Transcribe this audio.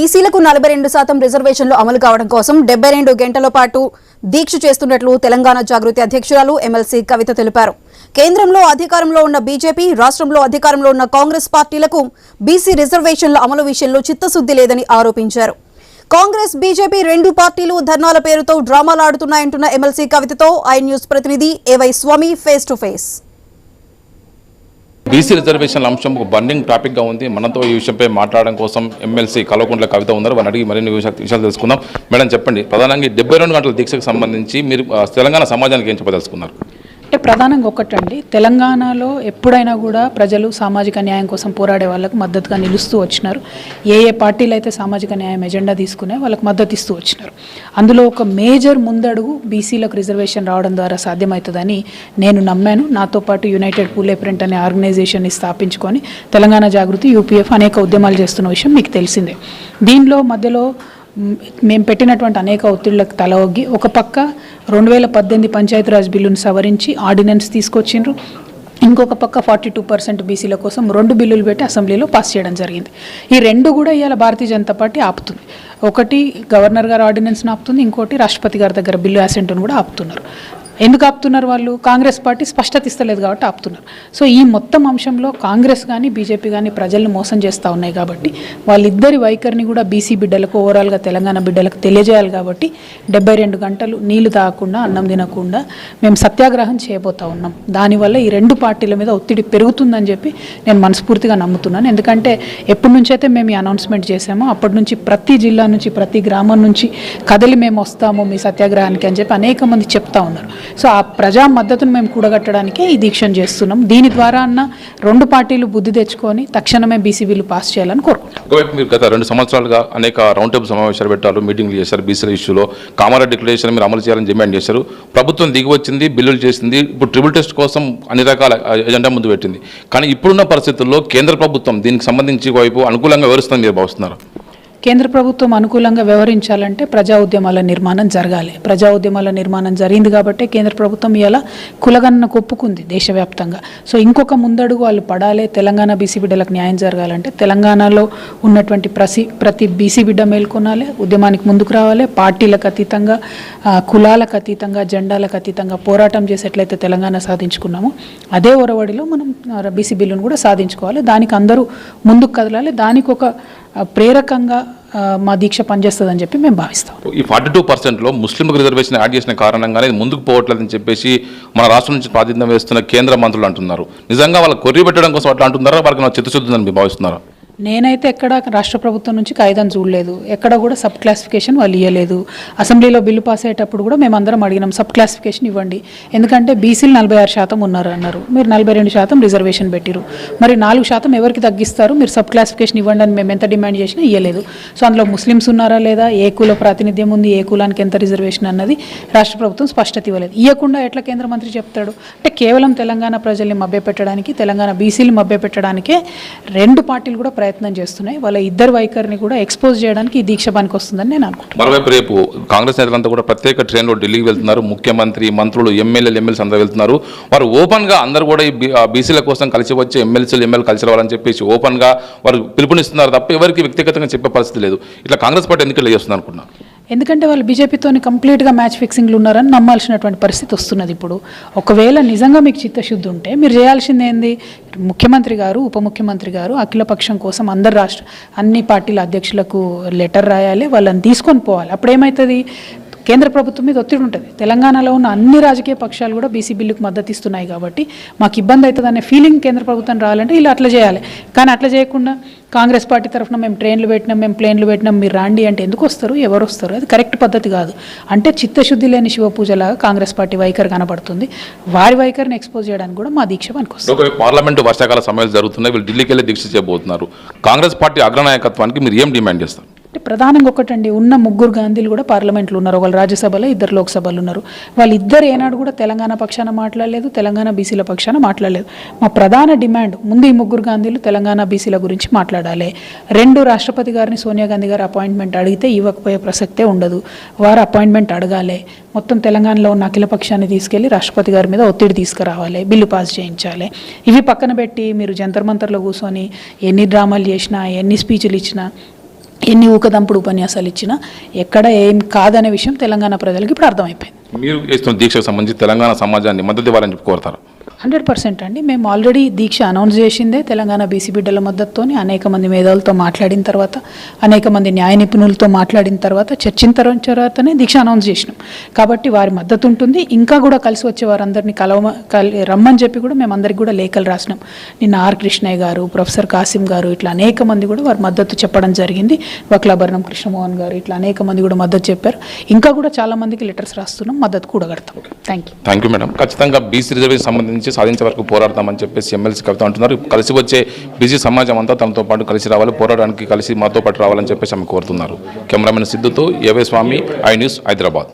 ఈసీలకు 42% రిజర్వేషన్లు అమలు కావడం కోసం 72 గంటల పాటు దీక్ష చేస్తున్నట్లు తెలంగాణ జాగృతి అధ్యక్షురాలు ఎమ్మెల్సీ కవిత తెలిపారు. కేంద్రంలో అధికారంలో ఉన్న బీజేపీ, రాష్ట్రంలో అధికారంలో ఉన్న కాంగ్రెస్ పార్టీలకు బీసీ రిజర్వేషన్ల అమలు విషయంలో చిత్తశుద్ధి లేదని ఆరోపించారు. కాంగ్రెస్, బీజేపీ రెండు పార్టీలు ధర్నాల పేరుతో డ్రామాలు ఆడుతున్నాయంటున్న ఎమ్మెల్సీ కవితతో ఐ న్యూస్ ప్రతినిధి ఏవై స్వామి ఫేస్ టు ఫేస్. బీసీ రిజర్వేషన్ల అంశం ఒక బర్నింగ్ టాపిక్గా ఉంది. మనతో ఈ విషయంపై మాట్లాడడం కోసం ఎమ్మెల్సీ కల్వకుంట్ల కవిత ఉన్నారు. వారిని అడిగి మరిన్ని విషయాలు తెలుసుకుందాం. మేడం చెప్పండి, ప్రధానంగా 72 గంటల దీక్షకు సంబంధించి మీరు తెలంగాణ సమాజానికి ఏం చెప్పదలుచుకున్నారు? అంటే ప్రధానంగా ఒకటండి, తెలంగాణలో ఎప్పుడైనా కూడా ప్రజలు సామాజిక న్యాయం కోసం పోరాడే వాళ్ళకు మద్దతుగా నిలుస్తూ వచ్చినారు. ఏ పార్టీలు అయితే సామాజిక న్యాయం ఎజెండా తీసుకునే వాళ్ళకు మద్దతు ఇస్తూ వచ్చినారు. అందులో ఒక మేజర్ ముందడుగు బీసీలకు రిజర్వేషన్ రావడం ద్వారా సాధ్యమవుతుందని నేను నమ్మాను. నాతో పాటు యునైటెడ్ పూలే ప్రింట్ అనే ఆర్గనైజేషన్ని స్థాపించుకొని తెలంగాణ జాగృతి, యూపీఎఫ్ అనేక ఉద్యమాలు చేస్తున్న విషయం మీకు తెలిసిందే. దీనిలో మధ్యలో మేము పెట్టినటువంటి అనేక ఒత్తిళ్లకు తల ఒగ్గి ఒక పక్క 2018 పంచాయతీరాజ్ బిల్లును సవరించి ఆర్డినెన్స్ తీసుకొచ్చిండ్రు. ఇంకొక పక్క 42% బీసీల కోసం 2 బిల్లులు పెట్టి అసెంబ్లీలో పాస్ చేయడం జరిగింది. ఈ రెండు కూడా ఇవాళ భారతీయ జనతా పార్టీ ఆపుతుంది. ఒకటి గవర్నర్ గారు ఆర్డినెన్స్ను ఆపుతుంది, ఇంకోటి రాష్ట్రపతి గారి దగ్గర బిల్లు అసెంట్ను కూడా ఆపుతున్నారు. ఎందుకు ఆపుతున్నారు? వాళ్ళు కాంగ్రెస్ పార్టీ స్పష్టత ఇస్తలేదు కాబట్టి ఆపుతున్నారు. సో ఈ మొత్తం అంశంలో కాంగ్రెస్ కానీ బీజేపీ కానీ ప్రజలను మోసం చేస్తూ ఉన్నాయి కాబట్టి వాళ్ళిద్దరి వైఖరిని కూడా బీసీ బిడ్డలకు, ఓవరాల్గా తెలంగాణ బిడ్డలకు తెలియజేయాలి. కాబట్టి 72 గంటలు నీళ్లు తాగకుండా, అన్నం తినకుండా మేము సత్యాగ్రహం చేయబోతా ఉన్నాం. దానివల్ల ఈ రెండు పార్టీల మీద ఒత్తిడి పెరుగుతుందని చెప్పి నేను మనస్ఫూర్తిగా నమ్ముతున్నాను. ఎందుకంటే ఎప్పటి నుంచి అయితే మేము ఈ అనౌన్స్మెంట్ చేసామో అప్పటి నుంచి ప్రతి జిల్లా నుంచి, ప్రతి గ్రామం నుంచి కదిలి మేము వస్తాము మీ సత్యాగ్రహానికి అని చెప్పి అనేక మంది చెప్తా ఉన్నారు. సో ఆ ప్రజా మద్దతును మేము కూడగట్టడానికే ఈ దీక్షను చేస్తున్నాం. దీని ద్వారా అన్న రెండు పార్టీలు బుద్ధి తెచ్చుకొని తక్షణమే బీసీ బిల్లు పాస్ చేయాలని కోరుకుంటున్నాం. మీరు గత 2 సంవత్సరాలుగా అనేక రౌండ్ టేబుల్ సమావేశాలు పెట్టారు, మీటింగ్లు చేశారు. బీసీల ఇష్యూలో కామారెడ్డి డిక్లరేషన్ మీరు అమలు చేయాలని డిమాండ్ చేశారు. ప్రభుత్వం దిగి వచ్చింది, బిల్లులు చేసింది. ఇప్పుడు ట్రిపుల్ టెస్ట్ కోసం అన్ని రకాల ఎజెండా ముందు పెట్టింది. కానీ ఇప్పుడున్న పరిస్థితుల్లో కేంద్ర ప్రభుత్వం దీనికి సంబంధించి వైపు అనుకూలంగా వివరిస్తుందని మీరు భావిస్తున్నారు? కేంద్ర ప్రభుత్వం అనుకూలంగా వ్యవహరించాలంటే ప్రజా ఉద్యమాల నిర్మాణం జరగాలి. ప్రజా ఉద్యమాల నిర్మాణం జరిగింది కాబట్టి కేంద్ర ప్రభుత్వం ఇలా కులగణనకు ఒప్పుకుంది దేశవ్యాప్తంగా. సో ఇంకొక ముందడుగు వాళ్ళు పడాలి. తెలంగాణ బీసీ బిడ్డలకు న్యాయం జరగాలంటే తెలంగాణలో ఉన్నటువంటి ప్రతి బీసీ బిడ్డ మేల్కొనాలి, ఉద్యమానికి ముందుకు రావాలి. పార్టీలకు అతీతంగా, కులాలకు అతీతంగా, జెండాలకు అతీతంగా పోరాటం చేసేట్లయితే తెలంగాణ సాధించుకున్నాము, అదే ఒరవడిలో మనం బీసీ బిల్లును కూడా సాధించుకోవాలి. దానికి అందరూ ముందుకు కదలాలి. దానికి ఒక ప్రేరకంగా మా దీక్ష పనిచేస్తుందని చెప్పి మేము భావిస్తాం. ఈ 42%లో ముస్లింలకు రిజర్వేషన్ యాడ్ చేసిన కారణంగానే ముందుకు పోవట్లేదని చెప్పేసి మన రాష్ట్రం నుంచి ప్రాతినిధ్యం వేస్తున్న కేంద్ర మంత్రులు అంటున్నారు. నిజంగా వాళ్ళ కొర్రీ పెట్టడం కోసం అట్లా అంటున్నారా, వాళ్ళకి నా చిత్తశుద్ధి ఉందని మీరు భావిస్తున్నారా? నేనైతే ఎక్కడ రాష్ట్ర ప్రభుత్వం నుంచి కాగితం చూడలేదు, ఎక్కడ కూడా సబ్ క్లాసిఫికేషన్ వాళ్ళు ఇవ్వలేదు. అసెంబ్లీలో బిల్లు పాస్ అయ్యేటప్పుడు కూడా మేమందరం అడిగినాం సబ్ క్లాసిఫికేషన్ ఇవ్వండి. ఎందుకంటే బీసీలు 46% ఉన్నారు అన్నారు, మీరు 42% రిజర్వేషన్ పెట్టిరు. మరి 4% ఎవరికి తగ్గిస్తారు, మీరు సబ్ క్లాసిఫికేషన్ ఇవ్వండి అని మేము ఎంత డిమాండ్ చేసినా ఇవ్వలేదు. సో అందులో ముస్లిమ్స్ ఉన్నారా లేదా, ఏ కుల ప్రాతినిధ్యం ఉంది, ఏ కులానికి ఎంత రిజర్వేషన్ అన్నది రాష్ట్ర ప్రభుత్వం స్పష్టత ఇవ్వలేదు. ఇవ్వకుండా ఎట్లా కేంద్ర మంత్రి చెప్తాడు? అంటే కేవలం తెలంగాణ ప్రజల్ని మభ్యపెట్టడానికి, తెలంగాణ బీసీలు మభ్యపెట్టడానికే రెండు పార్టీలు కూడా ప్రయత్నం చేస్తున్నాయి. వాళ్ళ ఇద్దరు వైఖరిని కూడా ఎక్స్పోజ్ చేయడానికి ఈ దీక్ష పనికి వస్తుందని నేను అనుకుంటున్నాను. మరోవైపు రేపు కాంగ్రెస్ నేతలంతా కూడా ప్రత్యేక ట్రైన్లో ఢిల్లీకి వెళ్తున్నారు. ముఖ్యమంత్రి, మంత్రులు, ఎమ్మెల్యేస్ అందరూ వెళ్తున్నారు. వారు ఓపెన్గా అందరూ కూడా ఈ బీసీల కోసం కలిసి వచ్చి ఎమ్మెల్యేలు కలిసి రావాలని చెప్పేసి ఓపెన్గా వారు పిలుపునిస్తున్నారు తప్ప ఎవరికి వ్యక్తిగతంగా చెప్పే పరిస్థితి లేదు. ఇట్లా కాంగ్రెస్ పార్టీ ఎందుకు ఇలా చేస్తున్నారు అనుకుంటున్నారు? ఎందుకంటే వాళ్ళు బీజేపీతో కంప్లీట్గా మ్యాచ్ ఫిక్సింగ్లు ఉన్నారని నమ్మాల్సినటువంటి పరిస్థితి వస్తున్నది. ఇప్పుడు ఒకవేళ నిజంగా మీకు చిత్తశుద్ధి ఉంటే మీరు చేయాల్సింది ఏంది? ముఖ్యమంత్రి గారు, ఉప ముఖ్యమంత్రి గారు అఖిలపక్షం కోసం అన్ని పార్టీల అధ్యక్షులకు లెటర్ రాయాలి, వాళ్ళని తీసుకొని పోవాలి. అప్పుడేమవుతుంది? కేంద్ర ప్రభుత్వం మీద ఒత్తిడి ఉంటుంది. తెలంగాణలో ఉన్న అన్ని రాజకీయ పక్షాలు కూడా బీసీ బిల్లుకు మద్దతు ఇస్తున్నాయి కాబట్టి మాకు ఇబ్బంది అవుతుంది అనే ఫీలింగ్ కేంద్ర ప్రభుత్వం రావాలంటే ఇలా అట్లా చేయాలి. కానీ అట్లా చేయకుండా కాంగ్రెస్ పార్టీ తరఫున మేము ట్రైన్లు పెట్టినాం, మేము ప్లేన్లు పెట్టినాం, మీరు రాండి అంటే ఎందుకు వస్తారు, ఎవరు వస్తారు? అది కరెక్ట్ పద్ధతి కాదు. అంటే చిత్తశుద్ధి లేని శివపూజలాగా కాంగ్రెస్ పార్టీ వైఖరి కనబడుతుంది. వారి వైఖరిని ఎక్స్పోజ్ చేయడానికి కూడా మా దీక్ష పనికొస్తుంది. పార్లమెంటు వర్షాకాల సమావేశాలు జరుగుతున్నాయి, వీళ్ళు ఢిల్లీకి వెళ్ళి దీక్ష చేయబోతున్నారు. కాంగ్రెస్ పార్టీ అగ్రనాయకత్వానికి మీరు ఏం డిమాండ్ చేస్తారు? అంటే ప్రధానంగా ఒకటండి, ఉన్న 3 గాంధీలు కూడా పార్లమెంట్లో ఉన్నారు. ఒకళ్ళు రాజ్యసభలో, 2 లోక్సభలు ఉన్నారు. వాళ్ళిద్దరు ఏనాడు కూడా తెలంగాణ పక్షాన మాట్లాడలేదు, తెలంగాణ బీసీల పక్షాన మాట్లాడలేదు. మా ప్రధాన డిమాండ్ ముందు ఈ 3 గాంధీలు తెలంగాణ బీసీల గురించి మాట్లాడాలి. 2 రాష్ట్రపతి గారిని సోనియా గాంధీ గారు అపాయింట్మెంట్ అడిగితే ఇవ్వకపోయే ప్రసక్తే ఉండదు. వారు అపాయింట్మెంట్ అడగాలి. మొత్తం తెలంగాణలో ఉన్న అఖిల పక్షాన్ని తీసుకెళ్లి రాష్ట్రపతి గారి మీద ఒత్తిడి తీసుకురావాలి, బిల్లు పాస్ చేయించాలి. ఇవి పక్కన పెట్టి మీరు జంతర్ మంతర్లో కూర్చొని ఎన్ని డ్రామాలు చేసినా, ఎన్ని స్పీచ్లు ఇచ్చినా ఎన్ని ఊకదంపుడు ఉపన్యాసాలు ఇచ్చినా ఎక్కడ ఏం కాదనే విషయం తెలంగాణ ప్రజలకు ఇప్పుడు అర్థమైపోయింది. మీరు చేస్తున్న దీక్షకు సంబంధించి తెలంగాణ సమాజాన్ని మద్దతు ఇవ్వాలని చెప్పి కోరుతారు. 100% అండి. మేము ఆల్రెడీ దీక్ష అనౌన్స్ చేసిందే తెలంగాణ బీసీ బిడ్డల మద్దతుతోని, అనేక మంది మేధావులతో మాట్లాడిన తర్వాత, అనేక మంది న్యాయ నిపుణులతో మాట్లాడిన తర్వాత, చర్చించిన తర్వాతనే దీక్ష అనౌన్స్ చేసినాం. కాబట్టి వారి మద్దతు ఉంటుంది. ఇంకా కూడా కలిసి వచ్చే వారందరినీ రమ్మని చెప్పి కూడా మేము అందరికీ కూడా లేఖలు రాసినాం. నిన్న ఆర్ కృష్ణయ్య గారు, ప్రొఫెసర్ కాసిం గారు, ఇట్లా అనేక మంది కూడా వారి మద్దతు చెప్పడం జరిగింది. వక్లాభరణం కృష్ణమోహన్ గారు, ఇట్లా అనేక మంది కూడా మద్దతు చెప్పారు. ఇంకా కూడా చాలా మందికి లెటర్స్ రాస్తున్నాం, మద్దతు కూడా కడతాం. Thank you madam. ఖచ్చితంగా బీసీ రిజర్వేషన్ సంబంధించి సాధించే వరకు పోరాడతామని చెప్పేసి ఎమ్మెల్సీ కవిత అంటున్నారు. కలిసి వచ్చే బీసీ సమాజం అంతా తమతో పాటు కలిసి రావాలి, పోరాడడానికి కలిసి మాతో పాటు రావాలని చెప్పేసి ఆమె కోరుతున్నారు. కెమెరామెన్ సిద్ధుతో ఏవే స్వామి, ఐ న్యూస్, హైదరాబాద్.